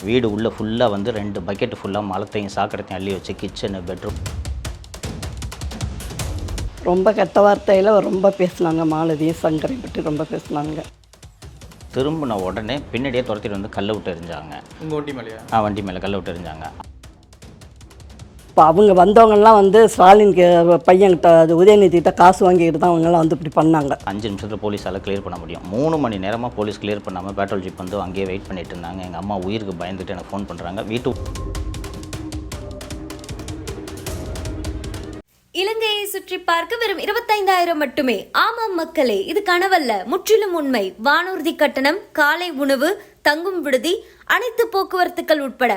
வீடு உள்ளே ஃபுல்லாக வந்து 2 பக்கெட்டு ஃபுல்லாக மலத்தையும் சாக்கடைத்தையும் அள்ளி வச்சு கிச்சனு பெட்ரூம். ரொம்ப கெட்ட வார்த்தையில் ரொம்ப பேசினாங்க. மாலதியும் சங்கரை பற்றி ரொம்ப பேசினாங்க. திரும்பின உடனே பின்னாடியே துரத்திட்டு வந்து கல்லை விட்டு எறிஞ்சாங்க. உங்கள் வண்டி மேலேயா? வண்டி மேலே கல்லை விட்டு எறிஞ்சாங்க. இப்போ அவங்க வந்தவங்கலாம் வந்து ஸ்டாலின் பையன்கிட்ட அது உதயநிதிக்கிட்ட காசு வாங்கிக்கிட்டு தான் அவங்கெல்லாம் வந்து இப்படி பண்ணாங்க. 5 நிமிஷத்தில் போலீஸால் கிளியர் பண்ண முடியும். 3 மணி நேரமாக போலீஸ் கிளியர் பண்ணாமல் பேட்ரோல் ஜீப் வந்து அங்கேயே வெயிட் பண்ணிட்டு இருந்தாங்க. எங்கள் அம்மா உயிருக்கு பயந்துட்டு எனக்கு ஃபோன் பண்ணுறாங்க. இலங்கையை சுற்றி பார்க்க வெறும் 25,000 மட்டுமே. ஆமாம் மக்களே, இது கனவல்ல, முற்றிலும் உண்மை. வானூர்தி கட்டணம், காலை உணவு, தங்கும் விடுதி, அனைத்து போக்குவரத்துக்கள் உட்பட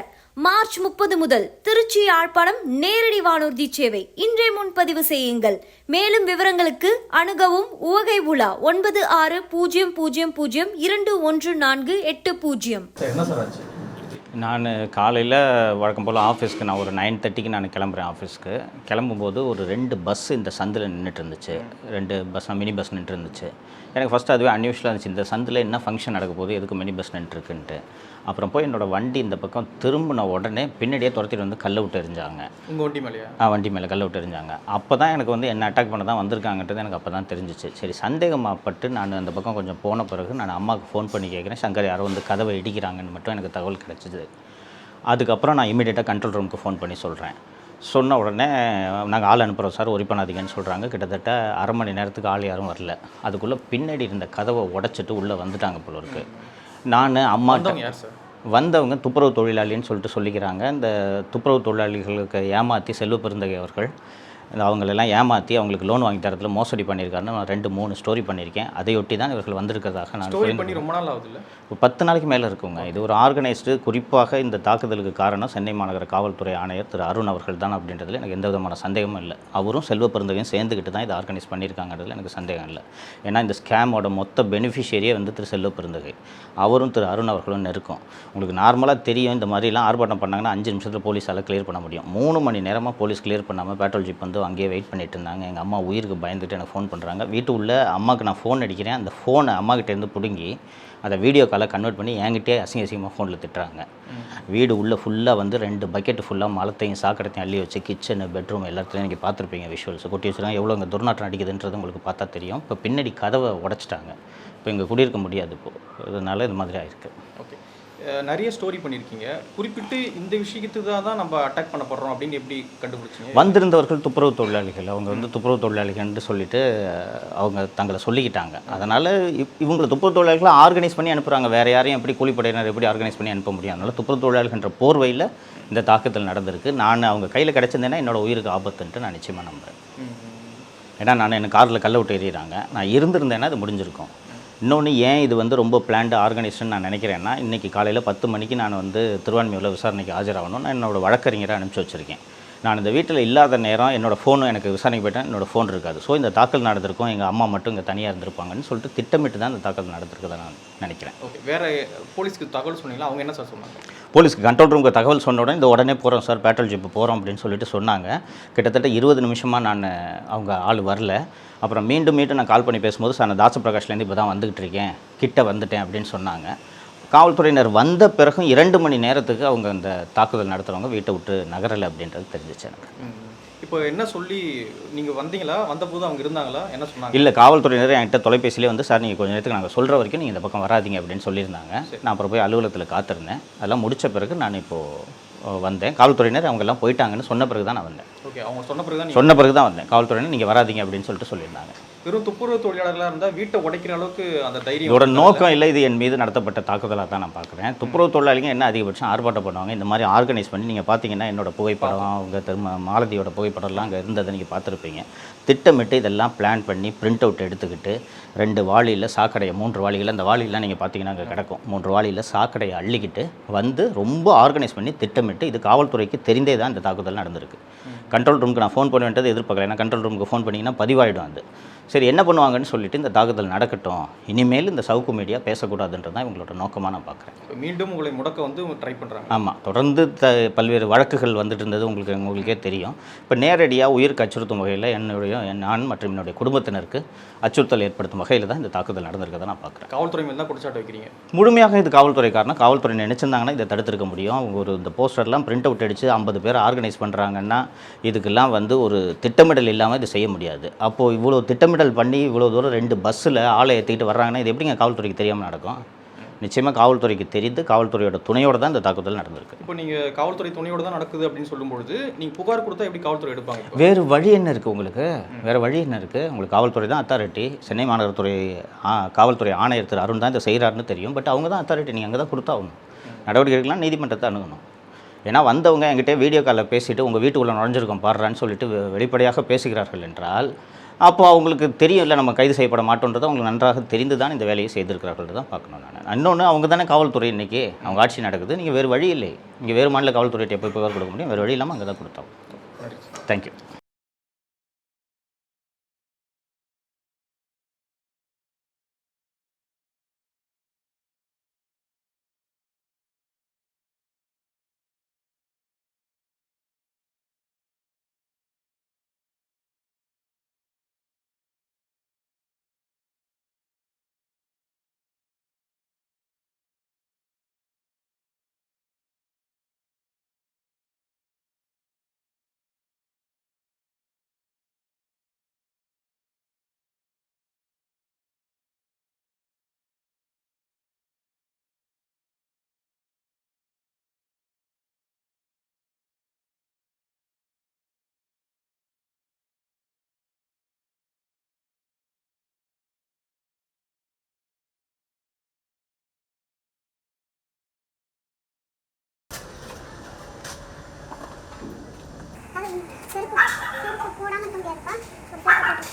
மார்ச் 30 முதல் திருச்சி யாழ்ப்பாணம் நேரடி வானூர்தி சேவை. இன்றே முன்பதிவு செய்யுங்கள். மேலும் விவரங்களுக்கு அணுகவும் உவகை உலா 9600021480. என்ன சார் ஆச்சு? நான் காலையில் வழக்கம் போல் ஆஃபீஸ்க்கு நான் ஒரு 9:30க்கு நான் கிளம்புறேன். ஆஃபீஸ்க்கு கிளம்பும்போது ஒரு 2 பஸ் இந்த சந்தில் நின்றுட்டு இருந்துச்சு. 2 பஸ் மினி பஸ் நின்றுட்டு இருந்துச்சு. எனக்கு ஃபஸ்ட்டு அதுவே அன்யூஷுவலாக இருந்துச்சு. இந்த சந்தில் என்ன ஃபங்க்ஷன் நடக்க போகுது, எதுக்கு மினி பஸ் நின்றுருக்குன்ட்டு. அப்புறம் போய் என்னோடய வண்டி இந்த பக்கம் திரும்பின உடனே பின்னாடியே துரத்திட்டு வந்து கல்லை விட்டு எறிஞ்சாங்க. உங்கள் வண்டி மேலேயா? வண்டி மேலே கல்லை விட்டு எறிஞ்சாங்க. அப்போ தான் எனக்கு வந்து என்ன அட்டாக் பண்ண தான் வந்திருக்காங்கன்றது எனக்கு அப்போ தான் தெரிஞ்சிச்சு. சரி, சந்தேகமாகப்பட்டு நான் அந்த பக்கம் கொஞ்சம் போன பிறகு நான் அம்மாவுக்கு ஃபோன் பண்ணி கேட்குறேன். சங்கர் யாரோ வந்து கதவை இடிக்கிறாங்கன்னு மட்டும் எனக்கு தகவல் கிடச்சிது. அதுக்கப்புறம் நான் இமீடியட்டாக கண்ட்ரோல் ரூமுக்கு ஃபோன் பண்ணி சொல்கிறேன். சொன்ன உடனே நாங்கள் ஆள் அனுப்புகிறோம் சார், ஒரி பண்ணாதீங்கன்னு சொல்கிறாங்க. கிட்டத்தட்ட அரை மணி நேரத்துக்கு ஆள் யாரும் வரல. அதுக்குள்ளே பின்னாடி இருந்த கதவை உடச்சிட்டு உள்ளே வந்துட்டாங்க போல இருக்கு. நான் அம்மாட்ட யார் சார் வந்தவங்க துப்புரவு தொழிலாளின்னு சொல்லிட்டு சொல்லிக்கிறாங்க. இந்த துப்புரவு தொழிலாளிகளுக்கு ஏமாற்றி செல்வ பெருந்தகை அவர்கள் அவங்களெல்லாம் ஏமாற்றி அவங்களுக்கு லோன் வாங்கி தரத்தில் மோசடி பண்ணியிருக்காருன்னு நான் 2-3 ஸ்டோரி பண்ணியிருக்கேன். அதையொட்டி தான் இவர்கள் வந்திருக்கிறதாக நான் பண்ணி ரொம்ப நாள் ஆகுது இல்லை, ஒரு 10 நாளைக்கு மேலே இருக்குங்க. இது ஒரு ஆர்கனைஸ்டு. குறிப்பாக இந்த தாக்குதலுக்கு காரணம் சென்னை மாநகர காவல்துறை ஆணையர் திரு அருண் அவர்கள் தான் அப்படின்றதுல எனக்கு எந்த விதமான சந்தேகமும் இல்லை. அவரும் செல்வ பெருந்தகையும் சேர்ந்துக்கிட்டு தான் இதை ஆர்கனைஸ் பண்ணியிருக்காங்கிறதுல எனக்கு சந்தேகம் இல்லை. ஏன்னா இந்த ஸ்கேமோட மொத்த பெனிஃபிஷியரியே வந்து திரு செல்வ பெருந்தகை, அவரும் திரு அருண் அவர்களும் நெருக்கம். உங்களுக்கு நார்மலாக தெரியும், இந்த மாதிரிலாம் ஆர்ப்பாட்டம் பண்ணாங்கன்னா 5 நிமிஷத்தில் போலீஸால் கிளியர் பண்ண முடியும். 3 மணி நேரமாக போலீஸ் கிளியர் பண்ணாமல் பேட்ரோல் ஜீப் வந்து அங்கேயே வெயிட் பண்ணிட்டு இருந்தாங்க. எங்கள் அம்மா உயிருக்கு பயந்துட்டு எனக்கு ஃபோன் பண்ணுறாங்க. வீட்டு உள்ள அம்மாவுக்கு நான் ஃபோன் அடிக்கிறேன். அந்த ஃபோனை அம்மாக்கிட்டேருந்து பிடுங்கி அதை வீடியோ காலை கன்வெர்ட் பண்ணி என்கிட்டே அசிங்கமாக ஃபோனில் திட்டுறாங்க. வீடு உள்ளே ஃபுல்லாக வந்து 2 பக்கெட்டு ஃபுல்லாக மலத்தையும் சாக்கடைத்தையும் அள்ளி வச்சு கிச்சனு பெட்ரூம் எல்லாத்துலையும் நீங்கள் பார்த்துருப்பீங்க. விஷுவல்ஸ் கொட்டி வச்சுருக்காங்க. எவ்வளோ இங்கே துர்நாற்றம் அடிக்குதுன்றது உங்களுக்கு பார்த்தா தெரியும். இப்போ பின்னாடி கதவை உடச்சிட்டாங்க. இப்போ இங்கே குடியிருக்க முடியாது. இப்போது இதனால இது மாதிரி ஆயிருக்கு. ஓகே, நிறைய ஸ்டோரி பண்ணியிருக்கீங்க. குறிப்பிட்டு இந்த விஷயத்துக்கு தான் நம்ம அட்டாக் பண்ணப்படுறோம் அப்படின்னு எப்படி கண்டுபிடிச்சிங்க? வந்திருந்தவர்கள் துப்புரவு தொழிலாளிகள். அவங்க வந்து துப்புரவு தொழிலாளிகள்னு சொல்லிட்டு அவங்க தங்களை சொல்லிக்கிட்டாங்க. அதனால் இவங்களை துப்புரவு தொழிலாளிகளை ஆர்கனைஸ் பண்ணி அனுப்புகிறாங்க. வேறு யாரையும் எப்படி கூலிப்படையினர் எப்படி ஆர்கனைஸ் பண்ணி அனுப்ப முடியும்? அதனால் துப்புரவு தொழிலாளிகள்ன்ற போர்வையில் இந்த தாக்குதல் நடந்திருக்கு. நான் அவங்க கையில் கிடச்சிருந்தேன்னா என்னோடய உயிருக்கு ஆபத்துன்ட்டு நான் நிச்சயமாக நம்புகிறேன். ஏன்னா எனக்கு காரில் கல்லை விட்டு எறிகிறாங்க. நான் இருந்திருந்தேன்னா அது முடிஞ்சிருக்கும். இன்னொன்று ஏன் இது வந்து ரொம்ப பிளான்டு ஆர்கனைஸ்டுன்னு நான் நினைக்கிறேன்னா, இன்றைக்கி காலையில் 10 மணிக்கு நான் வந்து திருவான்மியூரில் விசாரணைக்கு ஆஜராகணும். நான் என்னோடய வழக்கறிஞரை அனுப்பிச்சி வச்சுருக்கேன். நான் இந்த வீட்டில் இல்லாத நேரம் என்னோடய ஃபோனும் எனக்கு விசாரணைக்கு போயிட்டேன், என்னோடய ஃபோன் இருக்காது. ஸோ இந்த தாக்கல் நடந்திருக்கும், எங்கள் அம்மா மட்டும் இங்கே தனியாக இருந்திருப்பாங்கன்னு சொல்லிட்டு திட்டமிட்டு தான் இந்த தாக்கல் நடந்திருக்குதை நான் நினைக்கிறேன். ஓகே, வேறு போலீஸ்க்கு தகவல் சொன்னீங்களா? அவங்க என்ன சார் சொன்னாங்க? போலீஸ்க்கு கண்ட்ரோல் ரூமுக்கு தகவல் சொன்ன உடனே இந்த உடனே போகிறோம் சார், பேட்ரோல் ஜீப்பு போகிறோம் அப்படின்னு சொல்லிட்டு சொன்னாங்க. கிட்டத்தட்ட 20 நிமிஷமாக நான் அவங்க ஆள் வரல. அப்புறம் மீண்டும் நான் கால் பண்ணி பேசும்போது சார் நான் தாசப்பிரகாஷ்லேருந்து இப்போ தான் வந்துகிட்டு இருக்கேன், கிட்ட வந்துட்டேன் அப்படின்னு சொன்னாங்க. காவல்துறையினர் வந்த பிறகும் 2 மணி நேரத்துக்கு அவங்க இந்த தாக்குதல் நடத்துகிறவங்க வீட்டை விட்டு நகரலை அப்படின்றது தெரிஞ்சிச்சு எனக்கு. இப்போ என்ன சொல்லி நீங்கள் வந்தீங்களா? வந்தபோது அவங்க இருந்தாங்களா? என்ன சொன்னாங்க? இல்லை, காவல்துறையினர் என்கிட்ட தொலைபேசியிலே வந்து சார் நீங்கள் கொஞ்சம் நேரத்துக்கு நாங்கள் சொல்கிற வரைக்கும் நீங்கள் இந்த பக்கம் வராதிங்க அப்படின்னு சொல்லியிருந்தாங்க. நான் அப்புறம் போய் அலுவலகத்தில் காத்திருந்தேன். அதெல்லாம் முடித்த பிறகு நான் இப்போது வந்தேன். காவல்துறையினர் அவங்கெல்லாம் போயிட்டாங்கன்னு சொன்ன பிறகு தான் நான் வந்தேன். ஓகே, அவங்க சொன்ன பிறகு தான் வந்தேன். காவல்துறையினர் நீங்கள் வராதிங்க அப்படின்னு சொல்லிட்டு சொல்லியிருந்தாங்க. வெறும் துப்புரவு தொழிலாளர்களாக இருந்தால் வீட்டை உடைக்கிற அளவுக்கு அந்த தைரியம் இதோட நோக்கம் இல்லை. இது என் மீது நடத்தப்பட்ட தாக்குதலாக தான் நான் பார்க்குறேன். துப்புரவு தொழிலாளிங்க என்ன அதிகபட்சம் ஆர்ப்பாட்டம் பண்ணுவாங்க. இந்த மாதிரி ஆர்கனைஸ் பண்ணி நீங்கள் பார்த்தீங்கன்னா என்னோடய புகைப்படம், அவங்க மாலதியோட புகைப்படம்லாம் அங்கே இருந்ததை நீங்கள் பார்த்துருப்பீங்க. திட்டமிட்டு இதெல்லாம் பிளான் பண்ணி பிரிண்ட் அவுட் எடுத்துக்கிட்டு 2 வாளியில் சாக்கடையை 3 வாளிகளில் அந்த வாளியெல்லாம் நீங்கள் பார்த்தீங்கன்னா அங்கே கிடக்கும். 3 வாளியில் சாக்கடையை அள்ளிக்கிட்டு வந்து ரொம்ப ஆர்கனைஸ் பண்ணி திட்டமிட்டு இது காவல்துறைக்கு தெரிந்தே தான் இந்த தாக்குதல் நடந்திருக்கு. கண்ட்ரோல் ரூமுக்கு நான் ஃபோன் பண்ண வேண்டியது எதிர்பார்க்கல. ஏன்னா கண்ட்ரோல் ரூமுக்கு ஃபோன் பண்ணிங்கன்னா பதிவாயிடும் அது. சரி என்ன பண்ணுவாங்கன்னு சொல்லிட்டு இந்த தாக்குதல் நடக்கட்டும், இனிமேல் இந்த சவுக்கு மீடியா பேசக்கூடாதுன்றது தான் இவங்களோட நோக்கமாக நான் பார்க்குறேன். இப்ப மீண்டும் உங்களை முடக்க வந்து ட்ரை பண்ணுறாங்க. ஆமாம், தொடர்ந்து பல்வேறு வழக்குகள் வந்துட்டு இருந்தது உங்களுக்கே தெரியும். இப்போ நேரடியாக உயிருக்கு அச்சுறுத்தும் வகையில் நான் மற்றும் என்னுடைய குடும்பத்தினருக்கு அச்சுறுத்தல் ஏற்படுத்தும் வகையில் தான் இந்த தாக்குதல் நடந்திருக்கதை நான் பார்க்குறேன். காவல்துறை மேலே தான் குற்றச்சாட்டு வைக்கிறீங்க. முழுமையாக இது காவல்துறை காரணம். காவல்துறை நினச்சிருந்தாங்கன்னா இதை தடுத்திருக்க முடியும். அவங்க இந்த போஸ்டர்லாம் பிரிண்ட் அவுட் அடித்து 50 பேர் ஆர்கனைஸ் பண்ணுறாங்கன்னா இதுக்கெல்லாம் ஒரு திட்டமிடல் இல்லாமல் இது செய்ய முடியாது. அப்போது இவ்வளோ திட்டமிடல் பண்ணி இவ்வளோ தூரம் 2 பஸ்ஸில் ஆளை ஏற்றிக்கிட்டு வர்றாங்கன்னா இது எப்படிங்க காவல்துறைக்கு தெரியாமல் நடக்கும்? நிச்சயமாக காவல்துறைக்கு தெரிந்து காவல்துறையோட துணையோடு தான் இந்த தாக்குதல் நடந்திருக்கு. இப்போ நீங்கள் காவல்துறை துணையோடு தான் நடக்குது அப்படின்னு சொல்லும்பொழுது நீங்கள் புகார் கொடுத்தா எப்படி காவல்துறை எடுப்பாங்க? வேறு வழி என்ன இருக்குது உங்களுக்கு? வேறு வழி என்ன இருக்குது? உங்களுக்கு காவல்துறை தான் அத்தாரிட்டி. சென்னை மாநகரத்துறை காவல்துறை ஆணையர் திரு அருண் தான் இதை செய்கிறாருன்னு தெரியும். பட் அவங்க தான் அத்தாரிட்டி. நீங்கள் அங்கே தான் கொடுத்தாகணும். நடவடிக்கைகள்லாம் நீதிமன்றத்தை அணுகணும். ஏன்னா வந்தவங்க என்கிட்ட வீடியோ காலில் பேசிவிட்டு உங்கள் வீட்டுக்குள்ளே நுழைஞ்சிருக்கோம் பாடுறான்னு சொல்லிட்டு வெளிப்படையாக பேசுகிறார்கள் என்றால் அப்போ அவங்களுக்கு தெரியும் இல்லை நம்ம கைது செய்யப்பட மாட்டோன்றது அவங்களுக்கு நன்றாக தெரிந்து தான் இந்த வேலையை செய்திருக்கிறார்கள் தான் பார்க்கணும். நான் இன்னொன்று அவங்க தானே காவல்துறை இன்றைக்கி அவங்க ஆட்சி நடக்குது. நீங்கள் வேறு வழி இல்லை. இங்கே வேறு மாநில காவல்துறையிட்ட எப்போ புகார் கொடுக்க முடியும்? வேறு வழி இல்லாமல் அங்கே தான் கொடுத்தோம். தேங்க்யூ. செருப்பு போடாம இருக்க முடியாதுப்பா. ஒரு செருப்பு போட்டு.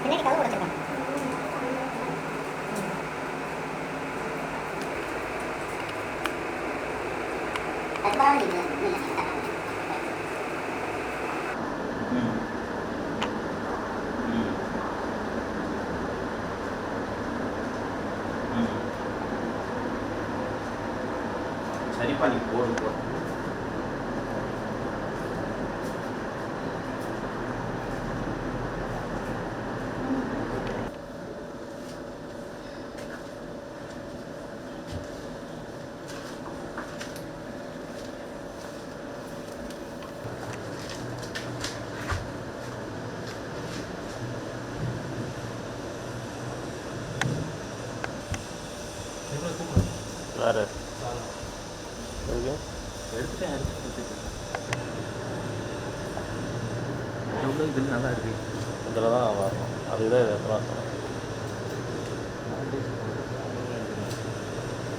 பின்னாடி கதவு உடைச்சிருக்கேன். அது பரவாயில்ல. சரிப்பா, நீ போடு. வேறு எடுத்துட்டேன். எவ்வளோ இதில் நல்லா இருக்கு. இதில் தான் வரணும். அதுதான் எத்தனை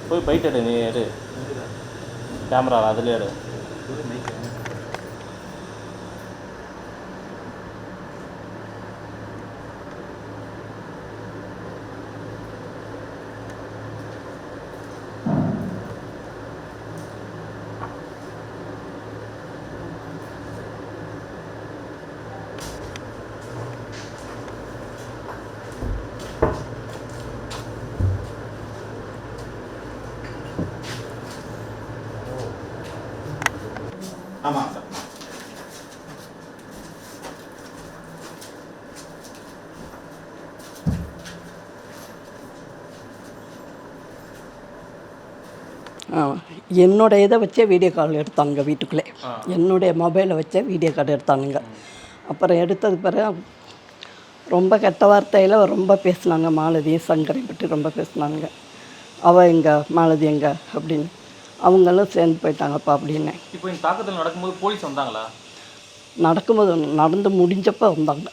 போய் போயிட்டு எடு. நீ எடு கேமரா அதுலேயே எடு. என்னோட இதை வச்சே வீடியோ கால் எடுத்தானுங்க வீட்டுக்குள்ளே. என்னுடைய மொபைலை வச்சே வீடியோ கால் எடுத்தானுங்க. அப்புறம் எடுத்தது பிறகு ரொம்ப கெட்ட வார்த்தையில் ரொம்ப பேசினாங்க. மாலதியும் சங்கரையும் பற்றி ரொம்ப பேசினாங்க. அவள் எங்கே, மாலதி எங்கே அப்படின்னு. அவங்களும் சேர்ந்து போயிட்டாங்கப்பா அப்படின்னு. இப்போ இந்த தாக்குதல் நடக்கும்போது போலீஸ் வந்தாங்களா? நடக்கும்போது நடந்து முடிஞ்சப்போ வந்தாங்க.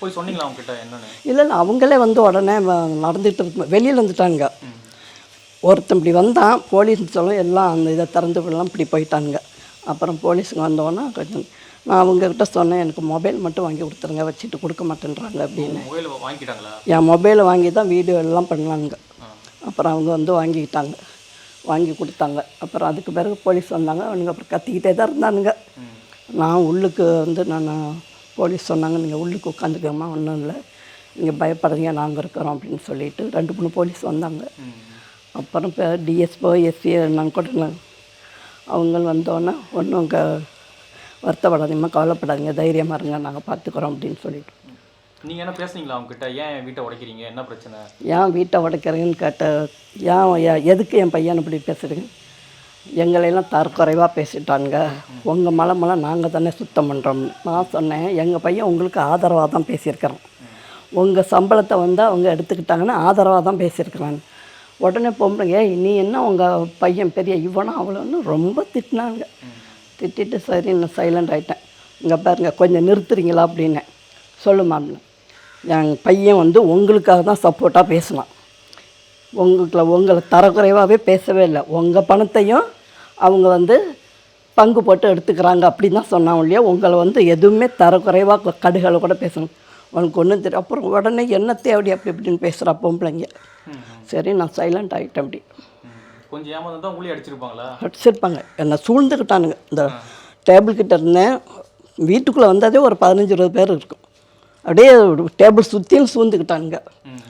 போய் சொன்னீங்களா அவங்க கிட்ட என்னன்னு? இல்லை அவங்களே வந்து உடனே நடந்துகிட்டு இருக்கும் வெளியில் வந்துட்டாங்க. ஒருத்தன் இப்படி வந்தான், போலீஸ் சொல்ல எல்லாம் அந்த இதை திறந்து விடலாம் இப்படி போயிட்டாங்க. அப்புறம் போலீஸுங்க வந்தோன்னா கொஞ்சம் நான் அவங்கக்கிட்ட சொன்னேன், எனக்கு மொபைல் மட்டும் வாங்கி கொடுத்துருங்க, வச்சுட்டு கொடுக்க மாட்டேன்றாங்க அப்படின்னு. மொபைல் வாங்கிட்டாங்களா? என் மொபைலை வாங்கி தான் வீடியோ எல்லாம் பண்ணாங்க. அப்புறம் அவங்க வந்து வாங்கிக்கிட்டாங்க, வாங்கி கொடுத்தாங்க. அப்புறம் அதுக்கு பிறகு போலீஸ் வந்தாங்க. அவனுங்க அப்புறம் கத்திக்கிட்டே தான் இருந்தானுங்க. நான் உள்ளுக்கு வந்து போலீஸ் சொன்னாங்க, நீங்கள் உள்ளுக்கு உட்காந்துக்கம்மா, ஒன்றும் இல்லை, நீங்கள் பயப்படுறீங்க, நாங்கள் இருக்கிறோம் அப்படின்னு சொல்லிட்டு 2-3 போலீஸ் வந்தாங்க. அப்புறம் இப்போ டிஎஸ்போ எஸ்பி நாங்கள் கூட அவங்க வந்தோன்னே ஒன்றும் வருத்தப்படாதீங்கம்மா, கவலைப்படாதீங்க, தைரியமாக இருங்க, நாங்கள் பார்த்துக்குறோம் அப்படின்னு சொல்லிட்டு. நீங்கள் என்ன பேசுனீங்களா அவங்ககிட்ட? ஏன் வீட்டை உடைக்கிறீங்க, என்ன பிரச்சனை? ஏன் வீட்டை உடைக்கிறீங்கன்னு கேட்ட, எதுக்கு என் பையன் இப்படி பேசுகிறீங்க, எங்களையெல்லாம் தரக்குறைவாக பேசிட்டாங்க, உங்கள் மலமெல்லாம் நாங்கள் தானே சுத்தம் பண்ணுறோம். நான் சொன்னேன், எங்கள் பையன் உங்களுக்கு ஆதரவாக தான் பேசியிருக்கிறோம், உங்கள் சம்பளத்தை வந்து அவங்க எடுத்துக்கிட்டாங்கன்னா ஆதரவாக தான் பேசியிருக்கிறாங்க. உடனே பொம்பளைங்க, நீ என்ன உங்கள் பையன் பெரிய இவனும் அவ்வளோன்னு ரொம்ப திட்டினாங்க. திட்டிட்டு சரி நான் சைலண்ட் ஆகிட்டேன். இங்கே பாருங்க கொஞ்சம் நிறுத்துறீங்களா அப்படின்னேன். சொல்லுமா, என் பையன் வந்து உங்களுக்காக தான் சப்போர்ட்டாக பேசினான், உங்களை தரக்குறைவாகவே பேசவே இல்லை, உங்கள் பணத்தையும் அவங்க வந்து பங்கு போட்டு எடுத்துக்கிறாங்க அப்படின்னு தான் சொன்னான் இல்லையா, உங்களை வந்து எதுவுமே தரக்குறைவாக கடுகளை கூட பேசணும், உனக்கு ஒன்றும் தெரியும். அப்புறம் உடனே என்னத்தை அப்படி இப்படின்னு பேசுகிறா பொம்பளைங்க. சரி நான் சைலண்ட் ஆகிட்டேன். அப்படி கொஞ்சம் ஏமாந்து தான் ஊழி அடிச்சிருப்பாங்களா? அடிச்சிருப்பாங்க. என்னை சூழ்ந்துக்கிட்டானுங்க. இந்த டேபிள் கிட்ட இருந்தேன், வீட்டுக்குள்ளே வந்ததே ஒரு 15-20 பேர் இருக்கும். அப்படியே டேபிள் சுற்றியும் சூழ்ந்துக்கிட்டானுங்க.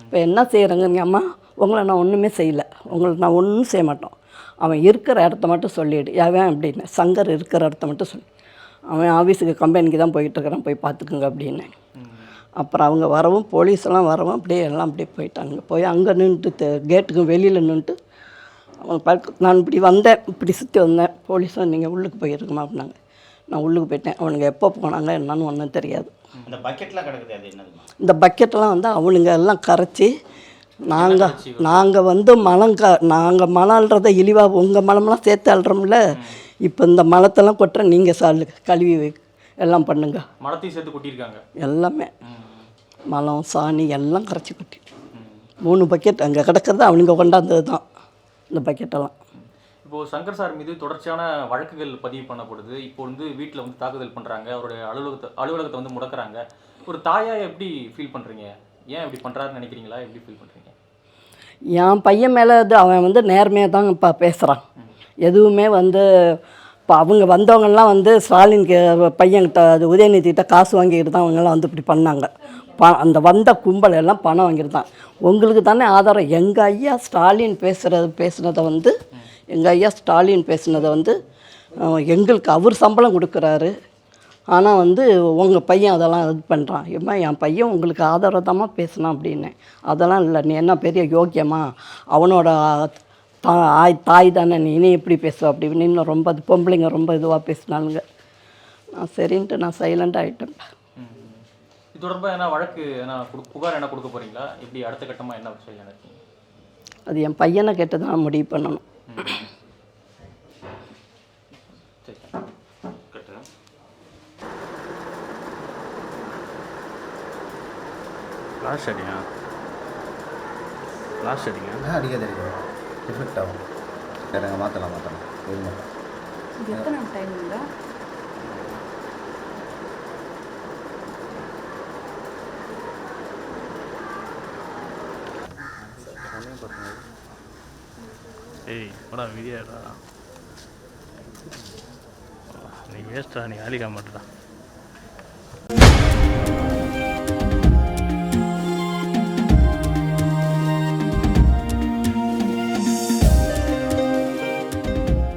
இப்போ என்ன செய்கிறாங்க, அம்மா உங்களை நான் ஒன்றுமே செய்யலை, உங்களுக்கு நான் ஒன்றும் செய்ய மாட்டோம், அவன் இருக்கிற இடத்த மட்டும் சொல்லிவிடு. ஏன் அப்படின்னு, சங்கர் இருக்கிற இடத்த மட்டும் சொல்லி, அவன் ஆஃபீஸுக்கு கம்பெனிக்கு தான் போயிட்டுருக்கிறான், போய் பார்த்துக்குங்க அப்படின்னு. அப்புறம் அவங்க வரவும் போலீஸெல்லாம் வரவும் அப்படியே எல்லாம் அப்படியே போயிட்டாங்க. போய் அங்கே நின்றுட்டு கேட்டுக்கு வெளியில் நின்றுட்டு அவங்க நான் இப்படி வந்தேன், இப்படி சுற்றி வந்தேன். போலீஸும் நீங்கள் உள்ளுக்கு போயிருக்குமா அப்படின்னாங்க. நான் உள்ளுக்கு போயிட்டேன். அவனுங்க எப்போ போனாங்க என்னன்னு ஒன்றும் தெரியாது. இந்த பக்கெட்லாம் கிடக்குது, அது என்னது? இந்த பக்கெட்டெல்லாம் வந்து அவனுங்க எல்லாம் கரைச்சி நாங்கள் வந்து நாங்கள் மலம் அள்ளுறதை இழிவாக உங்கள் மலமெல்லாம் சேர்த்து அள்ளுறோம்ல, இப்போ இந்த மலத்தெல்லாம் கொட்டுற நீங்கள் கழுவி எல்லாம் பண்ணுங்க. மலத்தையும் சேர்த்து கொட்டியிருக்காங்க எல்லாமே, மலம் சாணி எல்லாம் கரைச்சி கொட்டி 3 பக்கெட் அங்கே கிடக்கிறது அவனுங்க கொண்டாந்தது தான் இந்த பக்கெட்டெல்லாம். இப்போது சங்கர் சார் மீது தொடர்ச்சியான வழக்குகள் பதிவு பண்ணப்படுது. இப்போ வந்து வீட்டில் வந்து தாக்குதல் பண்ணுறாங்க, அவருடைய அலுவலகத்தை வந்து முடக்கிறாங்க. ஒரு தாயாக எப்படி ஃபீல் பண்ணுறீங்க? ஏன் இப்படி பண்ணுறாருன்னு நினைக்கிறீங்களா? எப்படி ஃபீல் பண்ணுறீங்க? என் பையன் மேலே அவன் வந்து நேர்மையாக தான் இப்போ பேசுகிறான். எதுவுமே வந்து இப்போ அவங்க வந்தவங்கெல்லாம் வந்து ஸ்டாலின் பையன்கிட்ட அது உதயநிதிக்கிட்ட காசு வாங்கிக்கிட்டு தான் அவங்கெல்லாம் வந்து இப்படி பண்ணாங்க. அந்த வந்த கும்பல் எல்லாம் பணம் வாங்கிட்டு தான். உங்களுக்கு தானே ஆதாரம். எங்கள் ஐயா ஸ்டாலின் பேசுனதை வந்து எங்களுக்கு அவர் சம்பளம் கொடுக்குறாரு, ஆனால் வந்து உங்கள் பையன் அதெல்லாம் இது பண்ணுறான். ஏம்மா என் பையன் உங்களுக்கு ஆதரவமாக பேசினான் அப்படின்னேன். அதெல்லாம் இல்லை, நீ என்ன பெரிய யோக்கியமா, அவனோட தாய் தானே, நீ எப்படி பேசுவ அப்படி இன்னும் ரொம்ப அது பொம்பளைங்க ரொம்ப இதுவாக பேசினாலுங்க. நான் சரின்ட்டு நான் சைலண்டாக ஆகிட்டேன். இது தொடர்பாக என்ன வழக்கு புகார் என்ன கொடுக்க போகிறீங்களா? இப்படி அடுத்த கட்டமாக என்ன செய்ய நினைக்கிறீங்க? அது என் பையனை கேட்டு தான் முடிவு பண்ணணும். லாஸ்ட் அடிங்க அடிக்காது, எஃபெக்ட் ஆகும். சரிங்க, மாற்றலாம் இருங்க. எத்தனை டைம் இல்லை? ஏய் போடா வீடியோடா, நீ வேஸ்ட்டா, நீ ஆலிக்க மாட்டேடா.